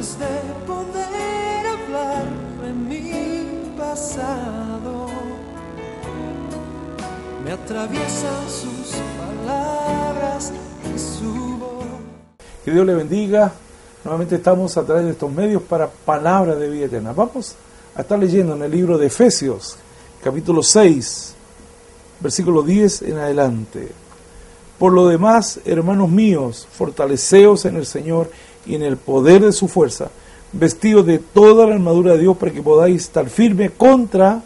antes de poder hablar de mi pasado, me atraviesan sus palabras y su voz. Que Dios le bendiga. Nuevamente estamos a través de estos medios para palabra de vida eterna. Vamos a estar leyendo en el libro de Efesios, capítulo 6, versículo 10 en adelante. Por lo demás, hermanos míos, fortaleceos en el Señor y en el poder de su fuerza, vestidos de toda la armadura de Dios para que podáis estar firmes contra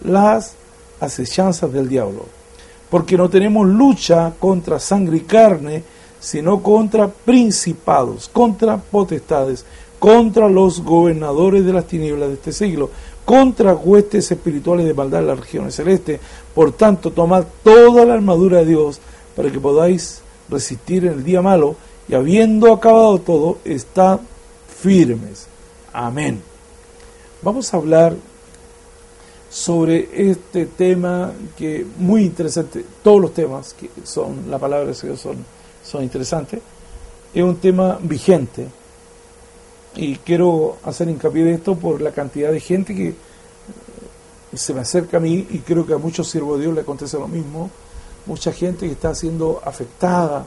las acechanzas del diablo. Porque no tenemos lucha contra sangre y carne, sino contra principados, contra potestades, contra los gobernadores de las tinieblas de este siglo, contra huestes espirituales de maldad en las regiones celestes. Por tanto, tomad toda la armadura de Dios para que podáis resistir en el día malo, y habiendo acabado todo, estad firmes. Amén. Vamos a hablar sobre este tema que es muy interesante. Todos los temas que son la palabra de Dios son interesantes. Es un tema vigente y quiero hacer hincapié de esto por la cantidad de gente que se me acerca a mí, y creo que a muchos siervos de Dios le acontece lo mismo. Mucha gente que está siendo afectada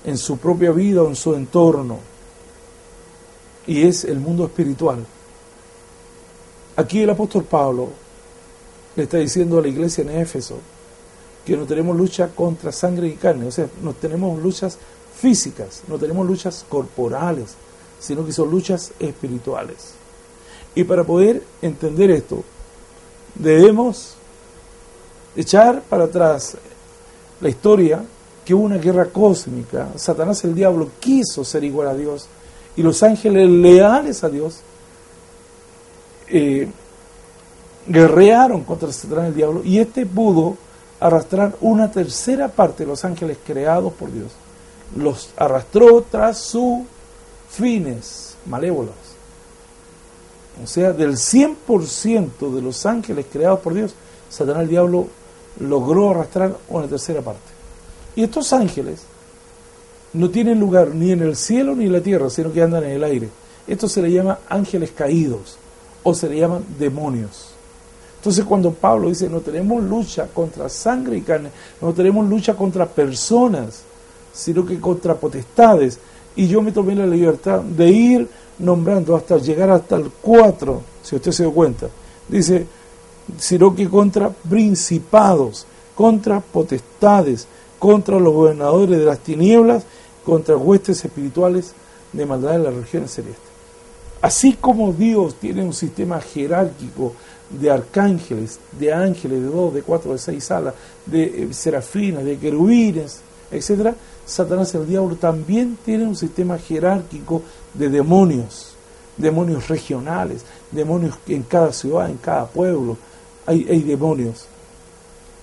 en su propia vida o en su entorno, y es el mundo espiritual. Aquí el apóstol Pablo le está diciendo a la iglesia en Éfeso que no tenemos lucha contra sangre y carne, o sea, no tenemos luchas físicas, no tenemos luchas corporales, sino que son luchas espirituales. Y para poder entender esto, debemos echar para atrás la historia, que hubo una guerra cósmica. Satanás, el diablo, quiso ser igual a Dios, y los ángeles leales a Dios guerrearon contra Satanás, el diablo, y pudo arrastrar una tercera parte de los ángeles creados por Dios. Los arrastró tras sus fines malévolos. O sea, del 100% de los ángeles creados por Dios, Satanás, el diablo, logró arrastrar una tercera parte. Y estos ángeles no tienen lugar ni en el cielo ni en la tierra, sino que andan en el aire. Esto se le llama ángeles caídos, o se le llaman demonios. Entonces, cuando Pablo dice no tenemos lucha contra sangre y carne, no tenemos lucha contra personas, sino que contra potestades, y yo me tomé la libertad de ir nombrando hasta llegar hasta el 4, si usted se dio cuenta, dice, sino que contra principados, contra potestades, contra los gobernadores de las tinieblas, contra huestes espirituales de maldad en las regiones celestes. Así como Dios tiene un sistema jerárquico de arcángeles, de ángeles, de 2, de 4, de 6 alas, de serafines, de querubines, etc., Satanás, el diablo, también tiene un sistema jerárquico de demonios regionales, demonios en cada ciudad, en cada pueblo, hay demonios.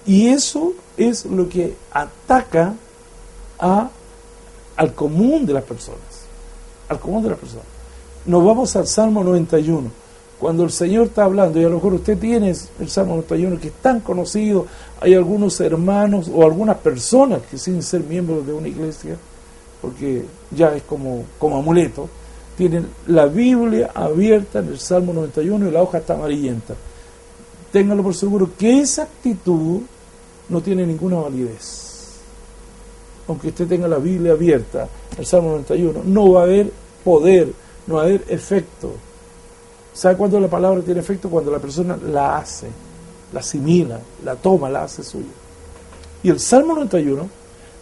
Y eso es lo que ataca al común de las personas. Al común de las personas. Nos vamos al Salmo 91. Cuando el Señor está hablando, y a lo mejor usted tiene el Salmo 91 que es tan conocido, hay algunos hermanos o algunas personas que sin ser miembros de una iglesia, porque ya es como amuleto, tienen la Biblia abierta en el Salmo 91 y la hoja está amarillenta. Ténganlo por seguro que esa actitud no tiene ninguna validez. Aunque usted tenga la Biblia abierta, el Salmo 91, no va a haber poder, no va a haber efecto. ¿Sabe cuándo la palabra tiene efecto? Cuando la persona la hace, la asimila, la toma, la hace suya. Y el Salmo 91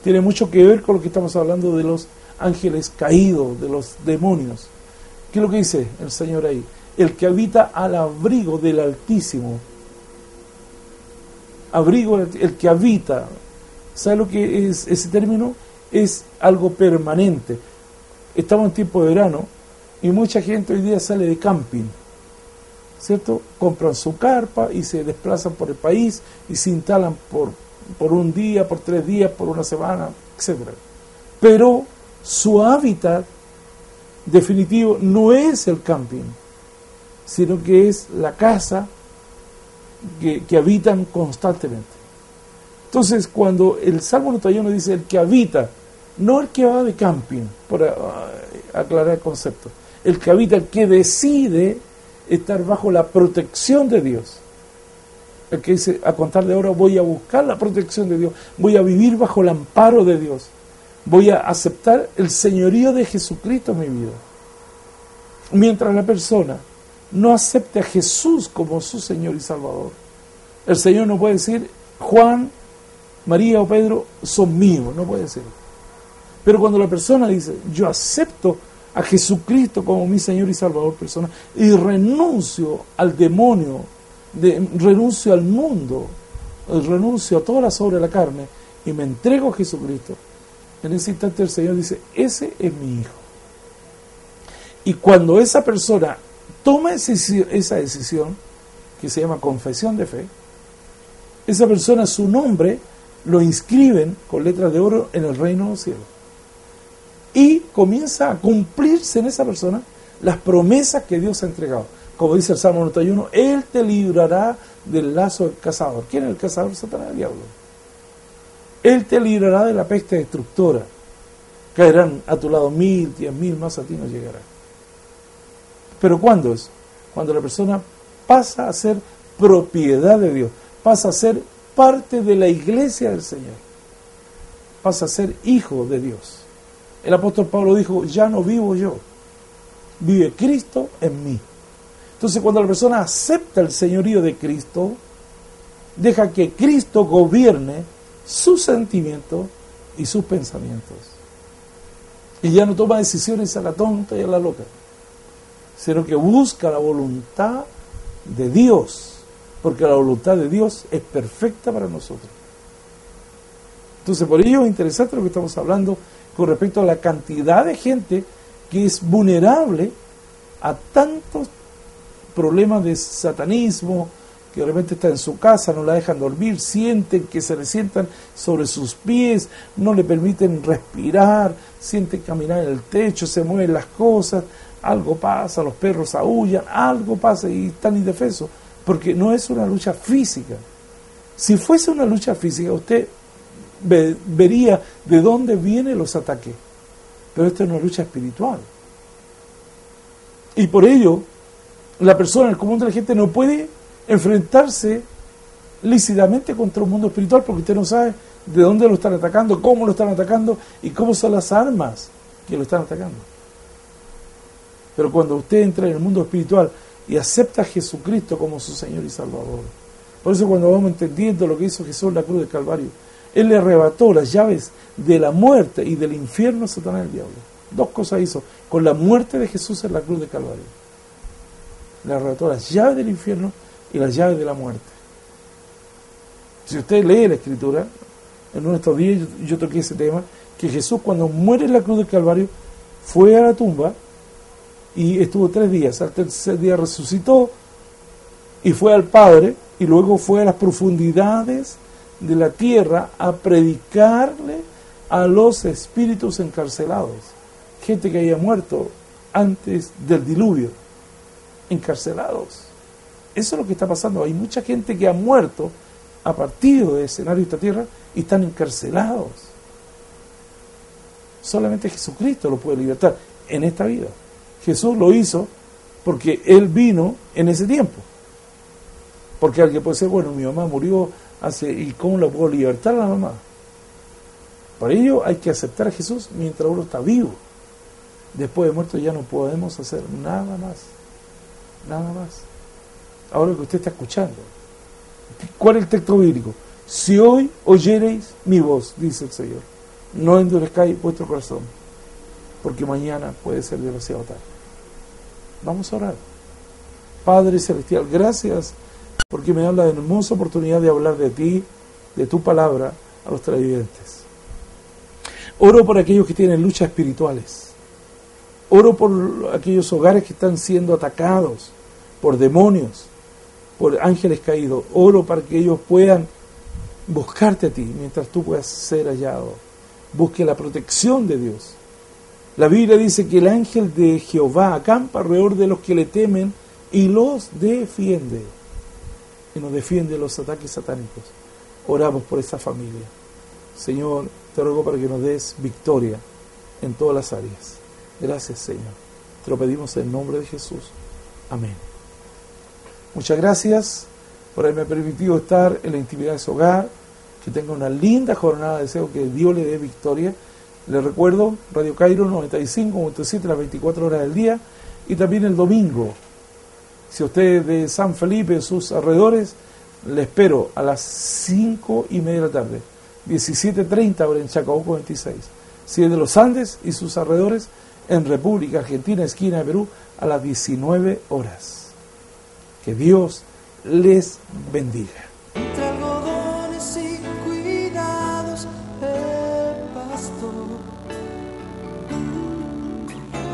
tiene mucho que ver con lo que estamos hablando de los ángeles caídos, de los demonios. ¿Qué es lo que dice el Señor ahí? El que habita al abrigo del Altísimo. Abrigo, el que habita. ¿Sabe lo que es ese término? Es algo permanente. Estamos en tiempo de verano y mucha gente hoy día sale de camping, ¿cierto? Compran su carpa y se desplazan por el país y se instalan por un día, por 3 días, por una semana, etc. Pero su hábitat definitivo no es el camping, sino que es la casa que habitan constantemente. Entonces, cuando el Salmo 91 dice el que habita, no el que va de camping, por aclarar el concepto, el que habita, el que decide estar bajo la protección de Dios. El que dice, a contar de ahora voy a buscar la protección de Dios, voy a vivir bajo el amparo de Dios, voy a aceptar el señorío de Jesucristo en mi vida. Mientras la persona no acepte a Jesús como su Señor y Salvador, el Señor no puede decir, Juan, María o Pedro son míos, no puede decir. Pero cuando la persona dice, yo acepto a Jesucristo como mi Señor y Salvador personal y renuncio al demonio, renuncio al mundo, renuncio a todas las obras de la carne y me entrego a Jesucristo, en ese instante el Señor dice, ese es mi hijo. Y cuando esa persona toma esa decisión, que se llama confesión de fe, esa persona, su nombre, lo inscriben con letras de oro en el reino de los cielos. Y comienza a cumplirse en esa persona las promesas que Dios ha entregado. Como dice el Salmo 91, Él te librará del lazo del cazador. ¿Quién es el cazador? Satanás, el diablo. Él te librará de la peste destructora. Caerán a tu lado 1000, 10.000, más a ti no llegará. ¿Pero cuándo es? Cuando la persona pasa a ser propiedad de Dios, pasa a ser parte de la iglesia del Señor, pasa a ser hijo de Dios. El apóstol Pablo dijo, ya no vivo yo, vive Cristo en mí. Entonces cuando la persona acepta el señorío de Cristo, deja que Cristo gobierne sus sentimientos y sus pensamientos. Y ya no toma decisiones a la tonta y a la loca, sino que busca la voluntad de Dios, porque la voluntad de Dios es perfecta para nosotros. Entonces, por ello es interesante lo que estamos hablando con respecto a la cantidad de gente que es vulnerable a tantos problemas de satanismo, que de repente está en su casa, no la dejan dormir, sienten que se le sientan sobre sus pies, no le permiten respirar, sienten caminar en el techo, se mueven las cosas, algo pasa, los perros aúllan, algo pasa y están indefensos, porque no es una lucha física. Si fuese una lucha física, usted vería de dónde vienen los ataques, pero esta es una lucha espiritual. Y por ello, la persona, el común de la gente, no puede enfrentarse lícitamente contra un mundo espiritual, porque usted no sabe de dónde lo están atacando, cómo lo están atacando y cómo son las armas que lo están atacando. Pero cuando usted entra en el mundo espiritual y acepta a Jesucristo como su Señor y Salvador, por eso cuando vamos entendiendo lo que hizo Jesús en la cruz del Calvario, Él le arrebató las llaves de la muerte y del infierno a Satanás, el diablo. Dos cosas hizo con la muerte de Jesús en la cruz del Calvario. Le arrebató las llaves del infierno y las llaves de la muerte. Si usted lee la Escritura, en uno de estos días yo toqué ese tema, que Jesús cuando muere en la cruz del Calvario fue a la tumba y estuvo 3 días, al tercer día resucitó y fue al Padre y luego fue a las profundidades de la tierra a predicarle a los espíritus encarcelados, gente que había muerto antes del diluvio, encarcelados. Eso es lo que está pasando. Hay mucha gente que ha muerto a partir del escenario de esta tierra y están encarcelados. Solamente Jesucristo lo puede libertar en esta vida. Jesús lo hizo porque Él vino en ese tiempo. Porque alguien puede decir, bueno, mi mamá murió ¿y cómo la puedo libertar a la mamá? Por ello hay que aceptar a Jesús mientras uno está vivo. Después de muerto ya no podemos hacer nada más. Nada más. Ahora que usted está escuchando, ¿cuál es el texto bíblico? Si hoy oyereis mi voz, dice el Señor, no endurezcáis vuestro corazón, porque mañana puede ser demasiado tarde. Vamos a orar. Padre Celestial, gracias porque me da la hermosa oportunidad de hablar de ti, de tu palabra, a los televidentes. Oro por aquellos que tienen luchas espirituales. Oro por aquellos hogares que están siendo atacados por demonios, por ángeles caídos. Oro para que ellos puedan buscarte a ti mientras tú puedas ser hallado. Busque la protección de Dios. La Biblia dice que el ángel de Jehová acampa alrededor de los que le temen y los defiende. Y nos defiende de los ataques satánicos. Oramos por esta familia. Señor, te ruego para que nos des victoria en todas las áreas. Gracias, Señor. Te lo pedimos en el nombre de Jesús. Amén. Muchas gracias por haberme permitido estar en la intimidad de su hogar. Que tenga una linda jornada. Deseo que Dios le dé victoria. Les recuerdo, Radio Cairo 95.7 las 24 horas del día. Y también el domingo. Si usted es de San Felipe, sus alrededores, le espero a las 5:30 de la tarde. 17:30 ahora en Chacabuco 26. Si es de los Andes y sus alrededores, en República Argentina, esquina de Perú, a las 19 horas. Que Dios les bendiga. Entre algodones y cuidados el pastor.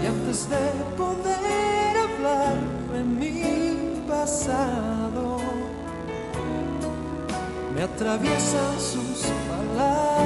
Y antes de poder hablar de mi pasado, me atraviesan sus palabras.